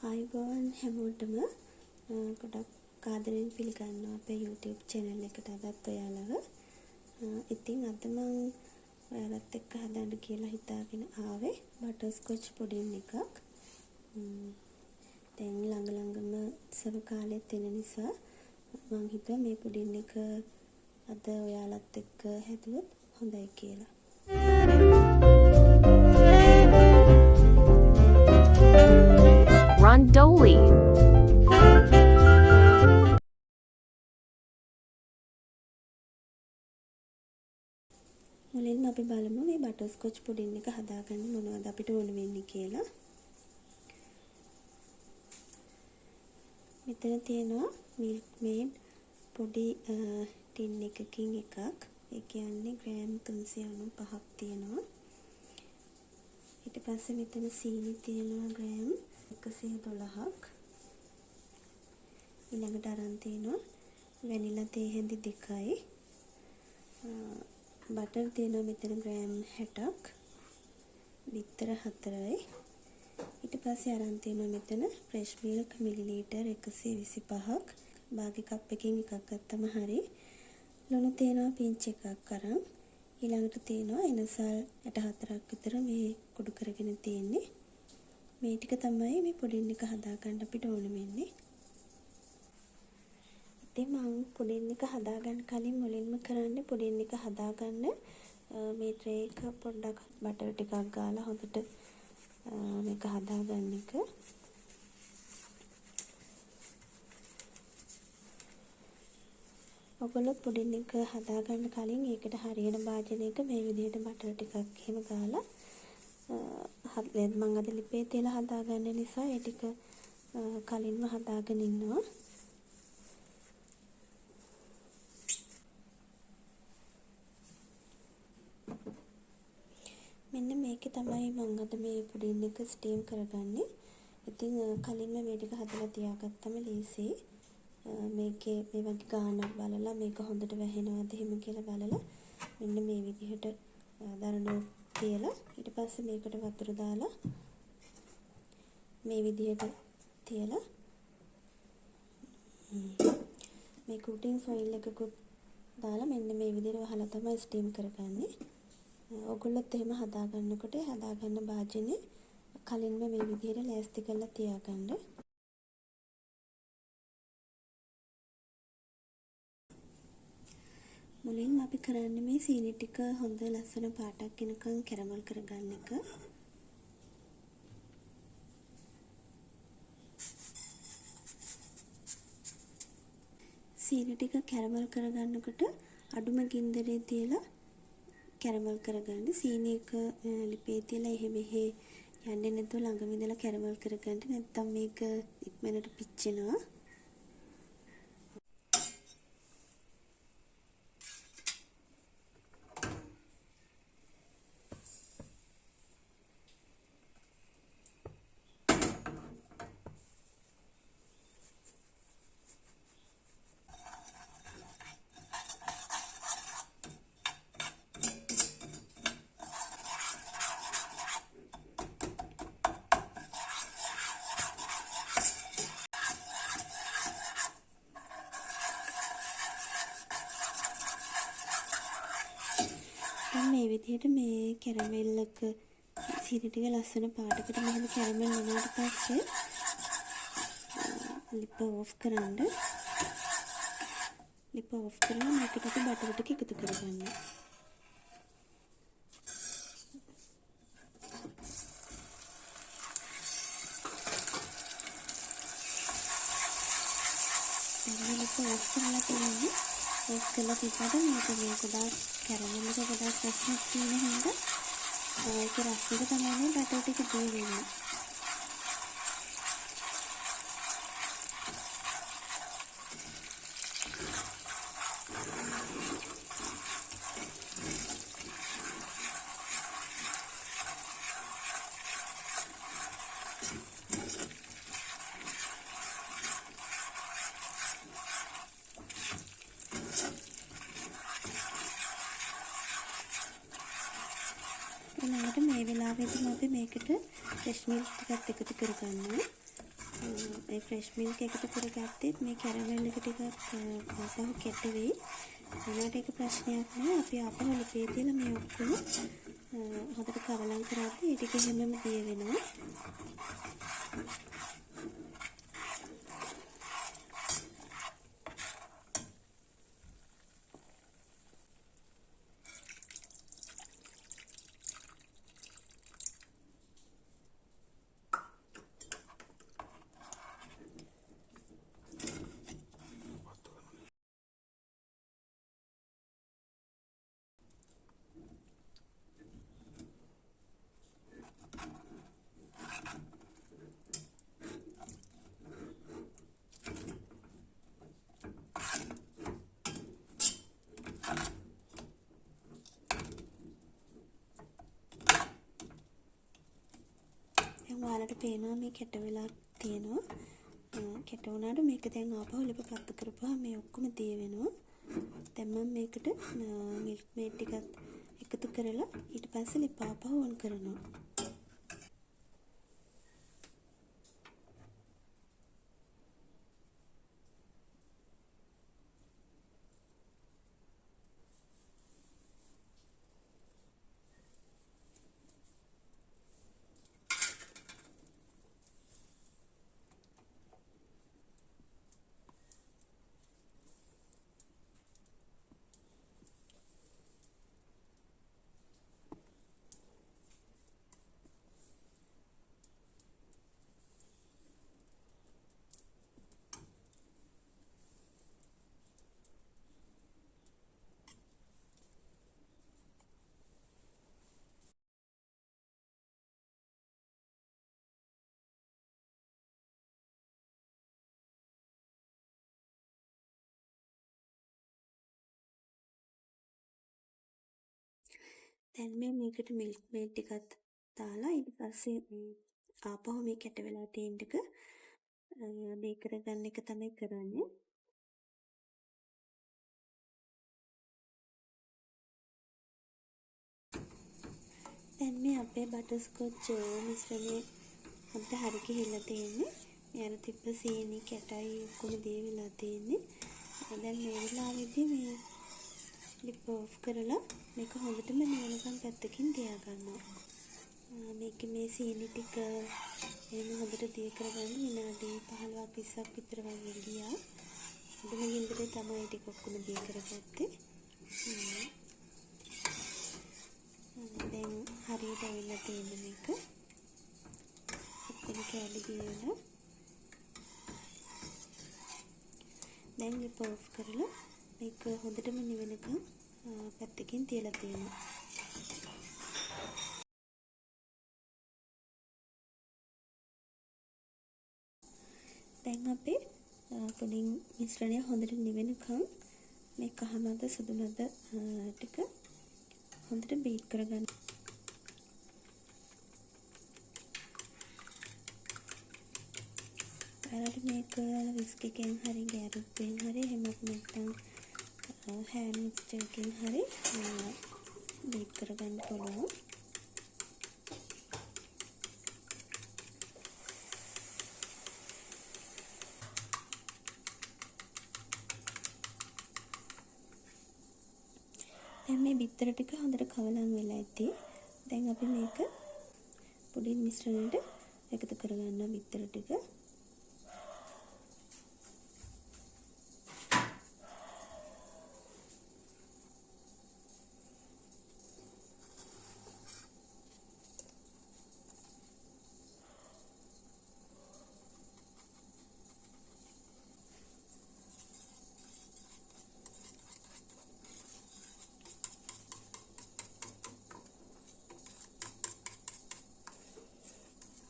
ආයුබෝවන් හැමෝටම ගොඩක් ආදරෙන් පිළිගන්නවා අපේ YouTube channel එකට අදත් ඔයාලව. ඉතින් අද මම ඔයාලත් එක්ක හදන්න කියලා හිතාගෙන ආවේ බටර්ස්කොච් පුඩින් එකක්. දැන් ළඟම සරු කාලෙත් එන නිසා මම හිතුවා මේ පුඩින් එක අද ඔයාලත් එක්ක හැදුවොත් හොඳයි කියලා. Rondoli. මුලින්ම අපි බලමු මේ බටර්ස්කොච් පුඩින් එක හදාගන්න මොනවද අපිට ඕන වෙන්නේ කියලා. මෙතන තියෙනවා මිල්ක් මේඩ් පොඩි ටින් එකකින් එකක්. ඒ කියන්නේ ග්‍රෑම් 395ක් තියෙනවා. ඊට පස්සේ මෙතන සීනි තියෙනවා ග්‍රෑම් 112ක්. ඊළඟට අරන් තියෙනවා වැනිලා තේ හැඳි 2යි. බටර් තියෙනවා මෙතන ග්‍රෑම් 60ක්. බිත්තර 4යි. ඊට පස්සේ අරන් තියෙනවා මෙතන ෆ්‍රෙෂ් මිල්ක් මිලිලීටර් 125ක්. බාගේ කප් එකකින් එකක් ගත්තම හරි. ලුණු තියෙනවා පිංච් එකක් අරන්. ඊළඟට තියෙනවා එනසල් 64ක් විතර මේ කුඩු කරගෙන තියෙන්නේ. මේ ටික තමයි මේ පුඩින් එක හදාගන්න අපිට ඕන වෙන්නේ. ඉතින් මම පුඩින් එක හදාගන්න කලින් මුලින්ම කරන්නේ පුඩින් එක හදාගන්න මේ ට්‍රේ එක පොඩ්ඩක් බටර් ටිකක් ගාලා හොඳට මේක හදාගන්න එක. ඔයගොල්ලෝ පුඩින් එක හදාගන්න කලින් ඒකට හරියන භාජනයක මේ විදිහට බටර් ටිකක් එහෙම ගාලා මම අද ලිපේ තියලා හදාගන්න නිසා ඒ ටික කලින්ම හදාගෙන ඉන්නවා. මෙන්න මේකේ තමයි මම අද මේ පුඩින් එක ස්ටීම් කරගන්නේ. ඉතින් කලින්ම මේ ටික හදලා තියාගත්තම ලේසි. මේකේ මේ වගේ ගානක් බලලා මේක හොඳට වැහෙනවද එහෙම කියලා බලලා මෙන්න මේ විදිහට දරණුවක් තියලා ඊට පස්සේ මේකට වතුර දාලා මේ විදිහට තියලා මේ කුටින් ෆොයිල් එකකුත් දාලා මෙන්න මේ විදිහට වහලා තමයි ස්ටීම් කරගන්නේ. ඔයගොල්ලොත් එහෙම හදාගන්නකොට හදාගන්න භාජනේ කලින්ම මේ විදිහට ලෑස්ති කරලා තියාගන්න. මුලින්ම අපි කරන්නේ මේ සීනි ටික හොඳ ලස්සන පාටක් එනකන් කැරමල් කරගන්න එක. සීනි ටික කැරමල් කරගන්නකොට අඩුම ගින්දරේ තියලා කැරමල් කරගන්න. සීනි එක ලිපේ තියලා එහෙ මෙහෙ යන්නේ නැතුව ළඟම ඉඳලා කැරමල් කරගන්න. නැත්නම් මේක ඉක්මනට පිච්චෙනවා. මේ විදිහට මේ කැරමල් එක සීනි ටික ලස්සන පාටකට මෙහෙම කැරමල් වුණාට පස්සේ ලිප ඔෆ් කරන්න. ලිප ඔෆ් කරලා මේකට අපි බටර් ටික එකතු කරගන්න. ලිප ඔෆ් කරලා තියෙන්නේ ඔෆ් කරලා තිබ්බට මේක ගොඩාක් කැරමල් එක ගොඩාක් රසක් තියෙන හින්දා ඒක රසෙට තමයි මේ බටර් ටික දී වෙන්නේ. ඊළඟට මේ වෙලාවෙදිම අපි මේකට ෆ්‍රෙෂ් මිල්ක් ටිකක් එකතු කරගන්නවා. ඒ ෆ්‍රෙෂ් මිල්ක් එකතු කරගත්තෙත් මේ කැරමල් එක ටිකක් ආපහු කැට වෙයි. ඒකට ඒක ප්‍රශ්නයක් නෑ. අපි ආපහු ලිපේ තියලා මේ ඔක්කොම හොඳට කවලම් කරද්දී ඒ ටික හැමම දිය වෙනවා. ඔයාලට පේනවා මේ කැට වෙලා තියෙනවා. කැට වුණාට මේක දැන් ආපහු ලිප පත්තු කරපුවා මේ ඔක්කොම දිය වෙනවා. දැන් මම මේකට මිල්ක් මේඩ් ටිකක් එකතු කරලා ඊට පස්සේ ලිප ආපහු ඔන් කරනවා. දැන් මේකට මිල්ක් මේඩ් ටිකක් දාලා ඊට පස්සේ ආපහු මේ කැට වෙලා තියෙන ටික මේ කරගන්න එක තමයි කරන්නේ. දැන් මේ අපේ බටර්ස්කොච් මිශ්‍රණය අපිට හරි ගිහිල්ලා තියෙන්නේ. මේ අර තිබ්බ සීනි කැටයි ඔක්කොම දේ වෙලා තියෙන්නේ. දැන් මේ වෙලාවේදී මේ ලිප් ඔෆ් කරලා මේක හොඳටම නිවනකම් පැත්තකින් තියා ගන්නවා. මේක මේ සීනි ටික එහෙම හොඳට දිය කරගන්න විනාඩි 15ක් 20ක් විතර වගේ ගියා. මුලින්ම ගින්දරේ තමයි ටික ඔක්කොම දිය කරගත්තේ. දැන් හරියට ඇවිල්ලා තියෙන මේක. ඔක්කොම කැලි දියලා. දැන් ලිප් ඔෆ් කරලා මේක හොඳටම නිවෙනකම් පැත්තකින් තියලා තියෙනවා. දැන් අපේ පුඩින් මිශ්‍රණය හොඳට නිවෙනකම් මේ කහ මද සුදු මද ටික හොඳට බීට් කරගන්න. ඔයාලට මේක විස්ක් එකෙන් හරි ගෑරුප්පෙන් හරි එහෙමත් නැත්නම් හෑන්ඩ් මික්ස්චර් එකෙන් හරි බීට් කරගන්න පුළුවන්. දැන් මේ බිත්තර ටික හොඳට කවලම් වෙලා ඇති. දැන් අපි මේක පුඩින් මිශ්‍රණයට එකතු කරගන්නවා බිත්තර ටික.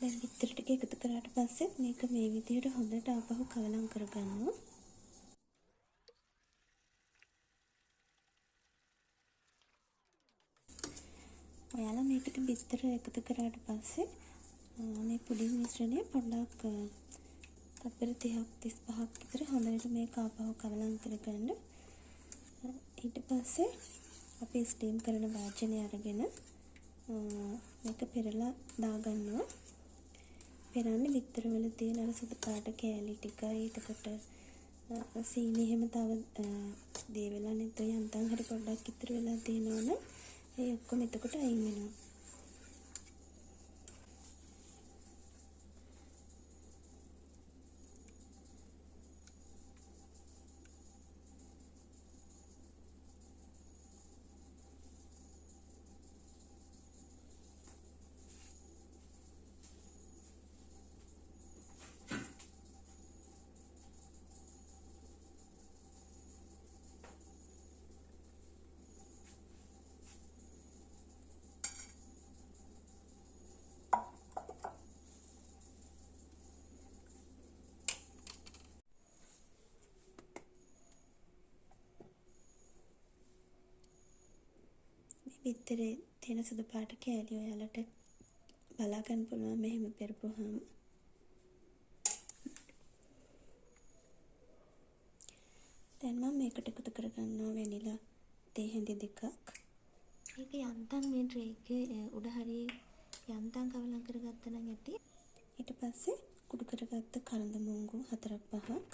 දැන් බිත්තර ටික එකතු කරාට පස්සේ මේක මේ විදිහට හොඳට ආපහු කවලම් කරගන්නවා. ඔයාලා මේකට බිත්තර එකතු කරාට පස්සේ මේ පුඩින් මිශ්‍රණය පොඩ්ඩක් තප්පර 30ක් 35ක් විතර හොඳට මේක ආපහු කවලම් කරගන්න. ඊට පස්සේ අපි ස්ටීම් කරන වාජනය අරගෙන මේක පෙරලා දාගන්නවා. පෙරන්නේ බිත්තර වල තියෙන අර සුදු පාට කෑලි ටිකයි එතකොට සීනි එහෙම තව දේ වෙලා නැත්නම් යන්තම් හරි පොඩ්ඩක් ඉතුරු වෙලා තියෙනවනේ ඒ ඔක්කොම එතකොට අයින් වෙනවා. බිත්තරේ තියෙන සුදු පාට කෑලි ඔයාලට බලා ගන්න පුළුවන් මෙහෙම පෙරපුවාම. දැන් මම මේකට එකතු කරගන්නවා වැනිලා තේ හැඳි දෙකක්. මේක යන්තම් මේ ට්‍රේ එකේ උඩ හරිය යන්තම් කවලම් කරගත්තා නම් ඇති. ඊට පස්සේ කුඩු කරගත්ත කලඳ මුංගු 4-5ක්.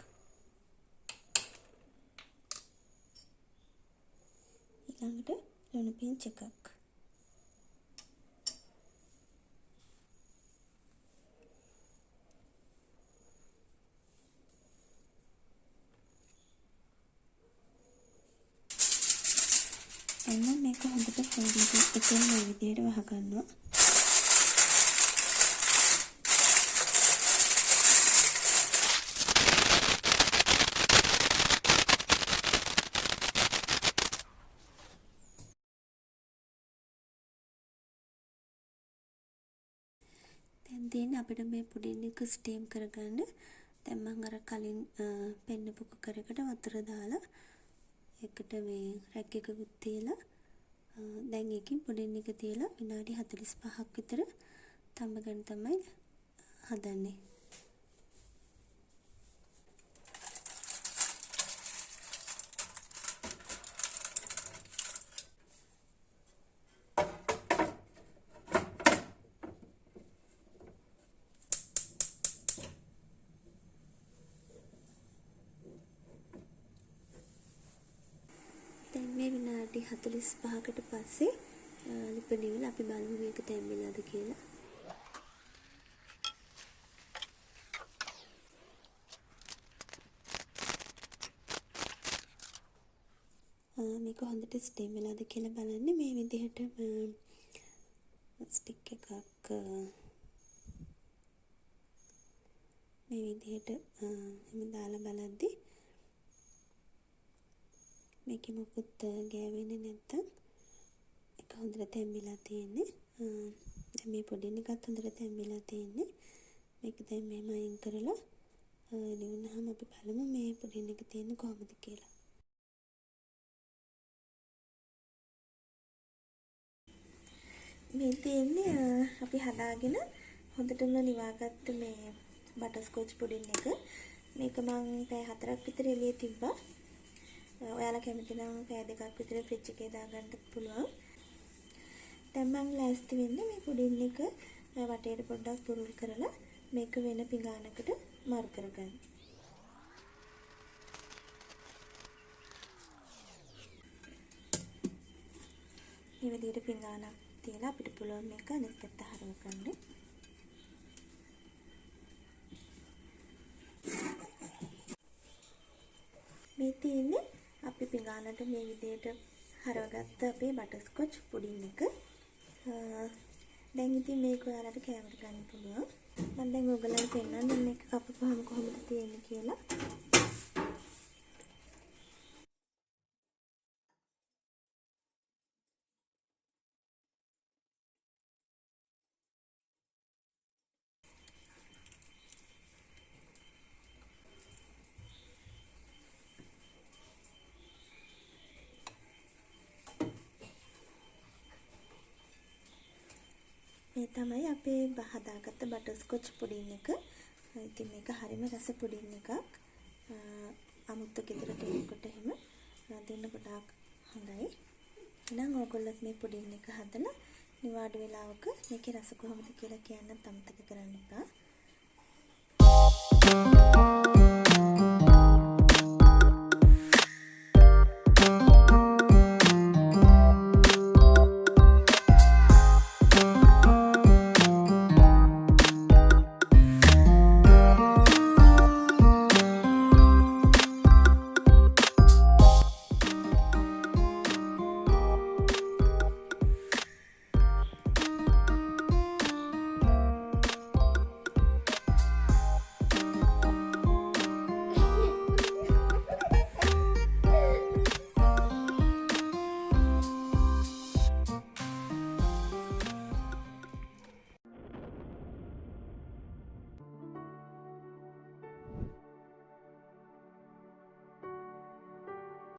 ඊළඟට ලුණු පිංච් එකක්. එන්න මේක හොඳට ෆෝල්ඩ් එකකින් මේ විදිහට වහගන්නවා. දැන් අපිට මේ පුඩින් එක ස්ටීම් කරගන්න. දැන් මම අර කලින් පෙන්නපු කුකරයකට වතුර දාලා එකට මේ රැක් එකකුත් තියලා දැන් එකකින් පුඩින් එක තියලා විනාඩි 45ක් විතර තඹගෙන තමයි හදන්නේ. මේ විනාඩි 45කට පස්සේ ලිපඩිවල අපි බලමු මේක තැම්බෙලාද කියලා. මේක හොඳට ස්ටීම් වෙලාද කියලා බලන්න මේ විදිහට ස්ටික් එකක් මේ විදිහට එහෙම දාලා බලද්දි මේකෙ මොකුත් ගෑවෙන්නේ නැත්තම් ඒක හොඳට තැම්බිලා තියෙන්නේ. දැන් මේ පොඩින් එකත් හොඳට තැම්බිලා තියෙන්නේ. මේක දැන් මෙහෙම අයින් කරලා ලියුනහම අපි බලමු මේ පොඩින් එක තියෙන්නේ කොහොමද කියලා. මේ තියෙන්නේ අපි හදාගෙන හොඳටම නිවාගත්ත මේ බටර්ස්කොච් පුඩින් එක. මේක මම පැය 4ක් විතර එළියේ තිබ්බා. ඔයාලා කැමති නම් පැය 2ක් විතර ෆ්‍රිජ් එකේ දාගන්නත් පුළුවන්. දැන් මම ලෑස්ති වෙන්නේ මේ පුඩින් එක වටේට පොඩ්ඩක් පුරුල් කරලා මේක වෙන පිඟානකට මාරු කරගන්න. මේ විදිහට පිඟානක් තියලා අපිට පුළුවන් මේක අනිත් පැත්ත හරව ගන්න. මේ තියෙන්නේ අපි පිඟානට මේ විදිහට හරවගත්ත අපේ බටර්ස්කොච් පුඩින් එක. දැන් ඉතින් මේක ඔයාලට කැමරට ගන්න පුළුවන්. මම දැන් ඔයගලන්ට පෙන්නන්නම් මේක කපපුවාම කොහොමද තියෙන්නේ කියලා. මේ තමයි අපේ හදාගත්ත බටර්ස්කොච් පුඩින් එක. ඉතින් මේක හරිම රස පුඩින් එකක්. අමුත්තු ගෙදරට එනකොට එහෙම දෙන්න ගොඩාක් හොඳයි. එහෙනම් ඕගොල්ලොත් මේ පුඩින් එක හදලා නිවාඩු වෙලාවක මේකේ රස කොහොමද කියලා කියන්නත් අමතක කරන්න එපා.